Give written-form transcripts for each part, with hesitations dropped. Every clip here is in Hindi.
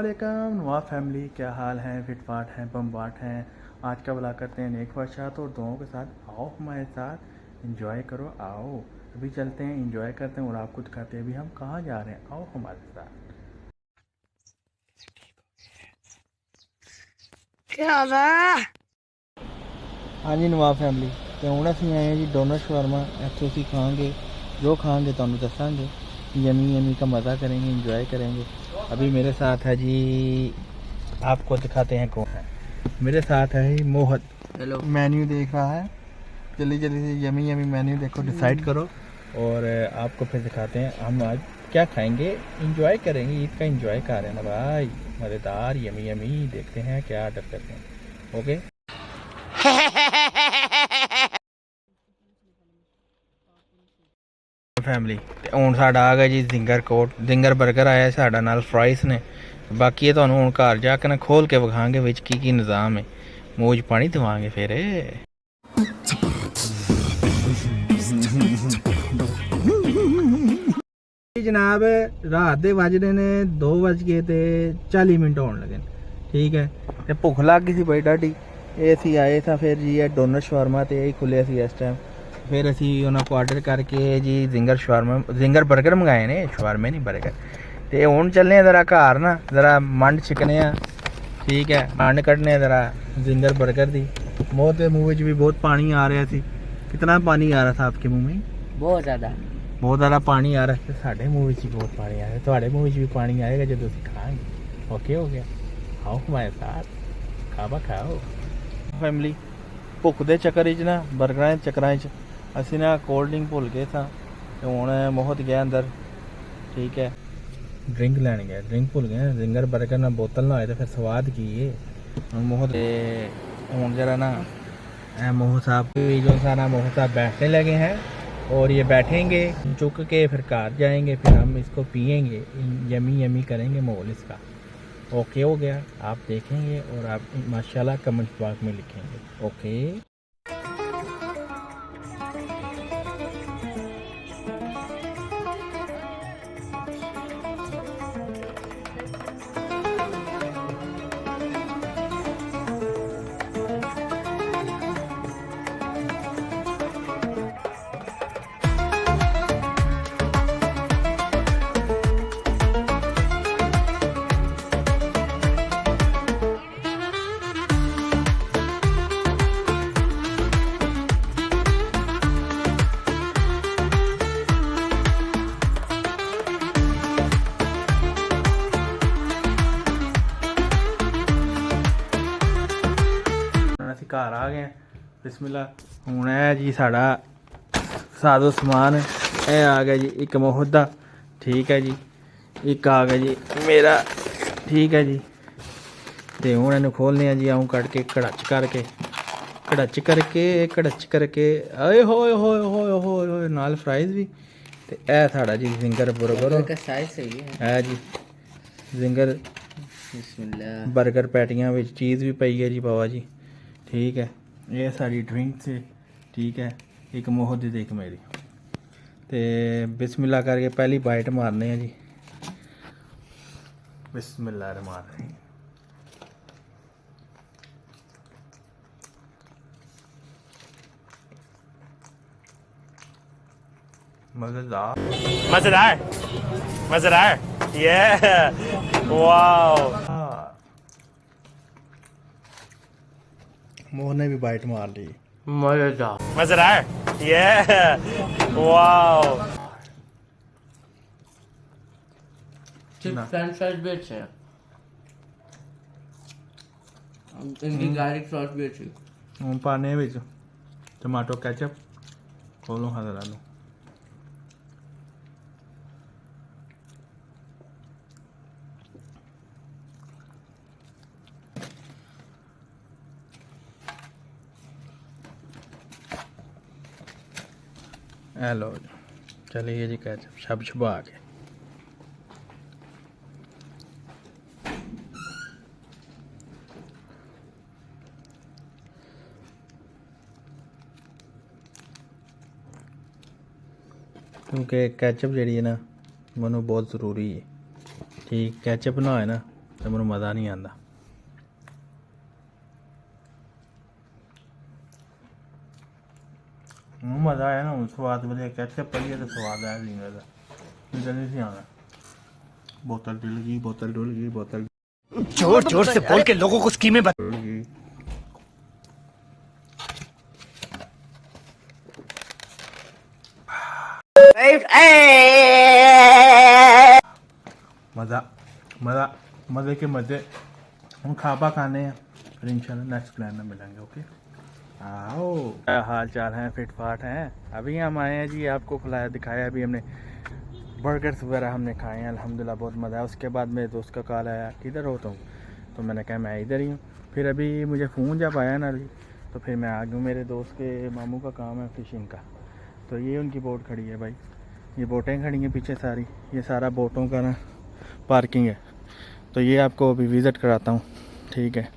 अस्सलामुअलैकुम नवाब फैमिली, क्या हाल है? फिटफाट हैं, बमबाट हैं। आज का ब्लॉग करते हैं नेक ख्वाहिशात और दुआओं के साथ। आओ हमारे साथ एंजॉय करो। आओ अभी चलते हैं, एंजॉय करते हैं और आपको दिखाते हैं अभी हम कहाँ जा रहे हैं। आओ हमारे साथ। क्या होगा? हाँ जी नवाब फैमिली, तो हूँ ਅਸੀਂ आए हैं जी डोनर शवरमा। ਇੱਥੋਂ ਅਸੀਂ खाएंगे, जो खाएंगे ਤੁਹਾਨੂੰ ਦੱਸਾਂਗੇ। यमी यमी का मज़ा करेंगे, एंजॉय करेंगे। अभी मेरे साथ है जी, आपको दिखाते हैं कौन है मेरे साथ है ही। मोहत हेलो। मेन्यू देख रहा है। जल्दी जल्दी से यमी यमी मेन्यू देखो, डिसाइड करो और आपको फिर दिखाते हैं हम आज क्या खाएंगे। एंजॉय करेंगे, ईद का एंजॉय कर रहे हैं ना भाई। मज़ेदार यमी यमी देखते हैं क्या ऑर्डर करते हैं। ओके फैमिली, ਹੁਣ ਸਾਡਾ ਆ ਗਿਆ ਜੀ ਜ਼ਿੰਗਰ ਕੋਟ, ਜ਼ਿੰਗਰ 버ਗਰ ਆਇਆ ਸਾਡਾ ਨਾਲ ਫਰਾਈਜ਼ ਨੇ। ਬਾਕੀ ਇਹ ਤੁਹਾਨੂੰ ਹੁਣ ਘਰ ਜਾ ਕੇ ਨਾ ਖੋਲ ਕੇ ਵਿਖਾਵਾਂਗੇ ਵਿੱਚ ਕੀ ਕੀ ਨਿਜ਼ਾਮ ਹੈ। ਮੌਜ ਪਾਣੀ ਦਵਾਂਗੇ ਫਿਰ। जनाब रात के बजते ने 2:40 होने लगे। ठीक है, तो भुख लग गई सी बड़ी डाढ़ी। ये असी आए था फिर जी डोनर शवरमा तो यही खुले सी इस टाइम। फिर असी उन्होंने ऑर्डर करके जी जिंगर शवरमा, जिंगर बर्गर मंगाए ने, शवरमे नहीं बर्गर। तो हूँ चलने ज़रा घर ना, ज़रा मंड छिकने। ठीक है, मंड कढ़ने ज़रा जिंगर बर्गर की। मोह के मूँह भी बहुत पानी आ रहा सी। कितना पानी आ रहा था आपके मुँह में? बहुत ज़्यादा पानी आ रहा है। साढ़े मूँह भी बहुत पानी आ रहा है, थोड़े मूँह भी पानी आएगा जो तुम खाएंगे। ओके हो गया, आओ हमारे साथ खावा खाओ फैमिली। भुख के चक्कर च ना, बर्गर के चक्कर च असी ना कोल्ड ड्रिंक भुल गए था। तो हूँ मोहत गया अंदर। ठीक है, ड्रिंक लैन गया, ड्रिंक भुल गए। जिंगर बर्गर ना बोतल ना आए तो फिर स्वाद की है मोहत। हूँ जरा ना मोह साहब जो सारा मोह साहब बैठने लगे हैं और ये बैठेंगे चुक के, फिर कार जाएंगे, फिर हम इसको पियेंगे, यमी यमी करेंगे मोल इसका। ओके हो गया, आप देखेंगे और आप माशाल्लाह कमेंट बॉक्स में लिखेंगे। ओके ਅਸੀਂ ਘਰ ਆ ਗਏ। ਬਿਸਮਿल्ला। ਹੁਣ ਹੈ ਜੀ ਸਾਡਾ ਸਾਦੋ ਸਮਾਨ। ਇਹ ਆ ਗਿਆ ਜੀ ਇੱਕ मोहत ਦਾ। ठीक है जी, एक आ गया जी मेरा। ठीक है जी, तो हूँ इन्हू खोलने जी। आऊँ कट के कड़च करके आए होए होए होए होए होए नाल फ्राइज भी। तो यह साड़ा जी जिंगर बर्गर का साइज सही है जी। जिंगर बिस्मिल्लाह। बर्गर पैटियां विच चीज़ भी पई है जी बाबा जी। ठीक है, ये सारी ड्रिंक से। ठीक है, एक मोहत दी एक मेरी। तो बिस्मिल्लाह करके पहली बाइट मारने हैं जी। बिस्मिल्लाह रहमान रहीम। मज़ेदार मजेदार मजेदार, ये वाओ। मोह ने भी बाइट मार ली। मजेदार मजेदार, ये वाओ। सिर्फ फ्रेंच फ्राइज भी अच्छे हैं, इनकी गार्लिक सॉस भी अच्छी। हूँ पाने विच टमाटो कैचअप खोलो हज़रा लो। लो चलिए जी, कैचअप शब शबा आ गए। क्योंकि कैचअप जी है ना, मैं बहुत ज़रूरी है। ठीक, कैचअप ना है ना तो मेरे मज़ा नहीं आता। मज़ा आया ना, स्वाद वाले कैसे पड़ी तो स्वाद आया नहीं का जल्दी से आना। बोतल डुल गई, बोतल डुल गई, बोतल जोर जोर से बोल के लोगों को स्कीमें बता। डुल गई। मज़ा मज़ा मज़े के मज़े हम खापा खाने हैं, फिर इंशाल्लाह नेक्स्ट प्लान में मिलेंगे। ओके आओ, क्या हाल चाल है, फिट फाट हैं। अभी हम आए हैं जी, आपको खिलाया दिखाया, अभी हमने बर्गर्स वगैरह हमने खाए हैं अल्हम्दुलिल्लाह, बहुत मज़ा आया। उसके बाद मेरे दोस्त का कॉल आया, किधर हो तुम? तो मैंने कहा मैं इधर ही हूँ। फिर अभी मुझे फ़ोन जब आया ना अभी, तो फिर मैं आ गया। मेरे दोस्त के मामू का काम है फ़िशिंग का, तो ये उनकी बोट खड़ी है भाई, ये बोटें खड़ी हैं पीछे सारी, ये सारा बोटों का ना पार्किंग है। तो ये आपको अभी विज़िट कराता हूँ, ठीक है।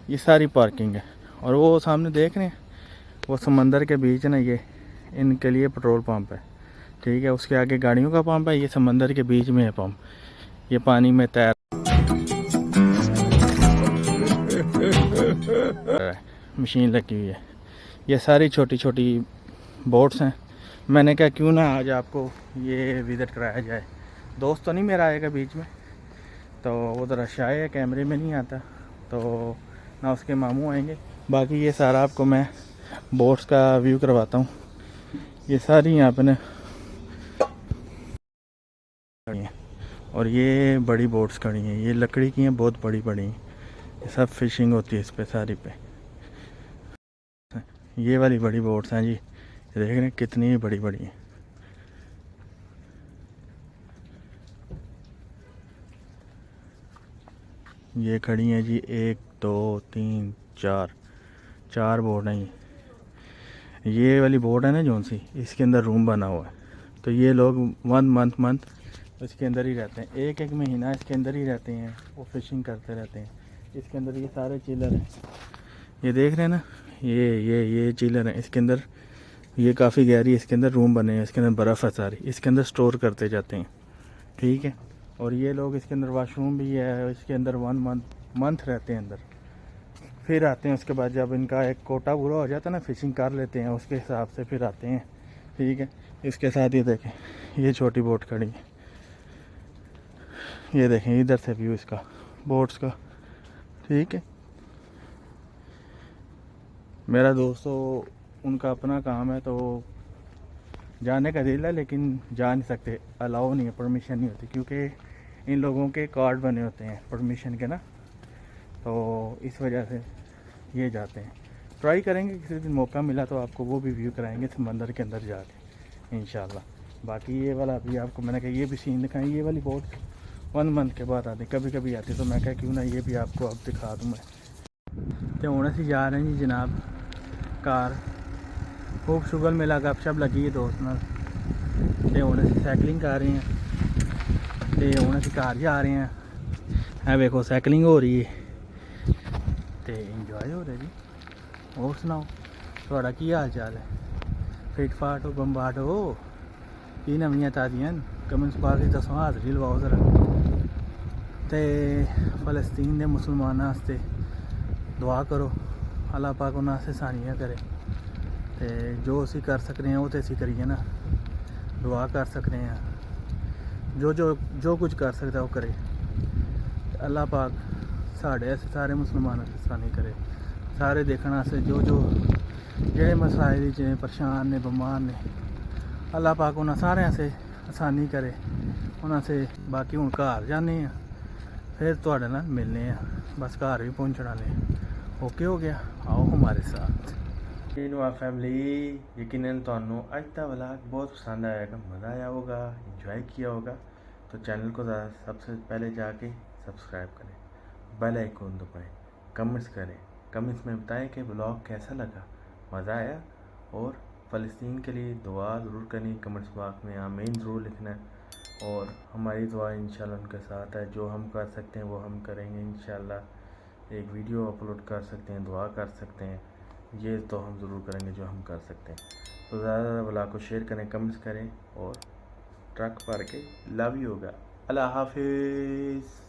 ये सारी पार्किंग है, और वो सामने देख रहे हैं वो समंदर के बीच ना, ये इनके लिए पेट्रोल पंप है, ठीक है। उसके आगे गाड़ियों का पंप है, ये समंदर के बीच में है पंप, ये पानी में तैर मशीन लगी हुई है। ये सारी छोटी छोटी बोट्स हैं। मैंने कहा क्यों ना आज आपको ये विज़िट कराया जाए। दोस्त तो नहीं मेरा आएगा बीच में, तो वो ज़रा शाय है, कैमरे में नहीं आता, तो ना उसके मामू आएंगे। बाकी ये सारा आपको मैं बोट्स का व्यू करवाता हूँ। ये सारी यहाँ पे ना खड़ी हैं, और ये बड़ी बोट्स खड़ी हैं, ये लकड़ी की हैं, बहुत बड़ी बड़ी हैं। ये सब फिशिंग होती है इस पे सारी पे। ये वाली बड़ी बोट्स हैं जी, देख रहे हैं कितनी बड़ी बड़ी हैं। ये खड़ी हैं जी, 1 2 3 4 बोट हैं। ये वाली बोट है ना जौन सी, इसके अंदर रूम बना हुआ है, तो ये लोग मंथ इसके अंदर ही रहते हैं, एक महीना इसके अंदर ही रहते हैं, वो फिशिंग करते रहते हैं इसके अंदर। ये सारे चिलर हैं, ये देख रहे हैं ना, ये चिलर हैं इसके अंदर। ये काफ़ी गहरी, इसके अंदर रूम बने हैं, इसके अंदर बर्फ़ है सारी, इसके अंदर स्टोर करते जाते हैं, ठीक है। और ये लोग इसके अंदर वॉशरूम भी है, इसके अंदर 1 मंथ रहते हैं अंदर, फिर आते हैं। उसके बाद जब इनका एक कोटा पूरा हो जाता है ना, फ़िशिंग कर लेते हैं, उसके हिसाब से फिर आते हैं, ठीक है। इसके साथ ये देखें, ये छोटी बोट खड़ी है, ये देखें इधर से व्यू इसका बोट्स का, ठीक है। मेरा दोस्तों उनका अपना काम है, तो जाने का दिल है, लेकिन जा नहीं सकते, अलाउ नहीं है, परमिशन नहीं होती, क्योंकि इन लोगों के कार्ड बने होते हैं परमिशन के ना, तो इस वजह से ये जाते हैं। ट्राई करेंगे किसी दिन मौका मिला तो आपको वो भी व्यू कराएंगे समंदर के अंदर जाके इंशाल्लाह। बाकी ये वाला अभी आपको मैंने कहा ये भी सीन दिखाएं, ये वाली बोट 1 मंथ के बाद आती, कभी कभी आती, तो मैं कहा क्यों ना ये भी आपको अब दिखा दूँ मैं। तो होने से जा रहे हैं जी जनाब कार, खूब शुगर मेला गपशप लगी है दोस्त नाल, ते होने से साइकिलिंग कर रहे हैं, ते होने से घर जा रहे हैं। है देखो साइकिलिंग हो रही है, तो इंजॉय हो रहा जी। और सुनाओ थोड़ा की हाल चाल है, फिट फाट हो, बम्बाट हो, की नवियां ताज़ियां कमेंट्स बार दसो, हाज़री लवाओ ज़रा। ते फलस्तीन के मुसलमानों वास्ते दुआ करो, अल्लाह पाक उन्होंने वास्ते आसानियां करे, ते जो असी कर सकते हैं वो तो असी करिए ना, दुआ कर सकते हैं, जो कुछ कर सकता है वो करे। अल्लाह पाक साढ़े सारे मुसलमानों से आसानी करे, सारे देखना से जो जेड़े मसाइल च परेशान ने, बीमार ने, अल्लाह पाक उन्होंने सारे से आसानी करे उन्होंने से। बाकी हूँ घर जाने हैं, फिर तुहाडे नाल मिलने हैं, बस घर भी पहुँचना ने। ओके हो गया, आओ हमारे साथ। फैमिली यकीनन तुहानू अज का व्लॉग बहुत पसंद आएगा, मज़ा आया होगा, इंजॉय किया होगा, तो चैनल को सबसे पहले जाके सब्सक्राइब करें, बेल आइकन दबाएं, कमेंट्स करें, कमेंट्स में बताएं कि व्लॉग कैसा लगा, मज़ा आया, और फ़लस्तीन के लिए दुआ ज़रूर करनी, कमेंट्स बॉक्स में आमीन ज़रूर लिखना है। और हमारी दुआ इंशाल्लाह उनके साथ है, जो हम कर सकते हैं वो हम करेंगे इंशाल्लाह। एक वीडियो अपलोड कर सकते हैं, दुआ कर सकते हैं, ये तो हम ज़रूर करेंगे जो हम कर सकते हैं। तो ज़्यादा ज़्यादा व्लॉग को शेयर करें, कमेंट्स करें, और ट्रक भर के लव यू होगा। अल्लाह हाफिज़।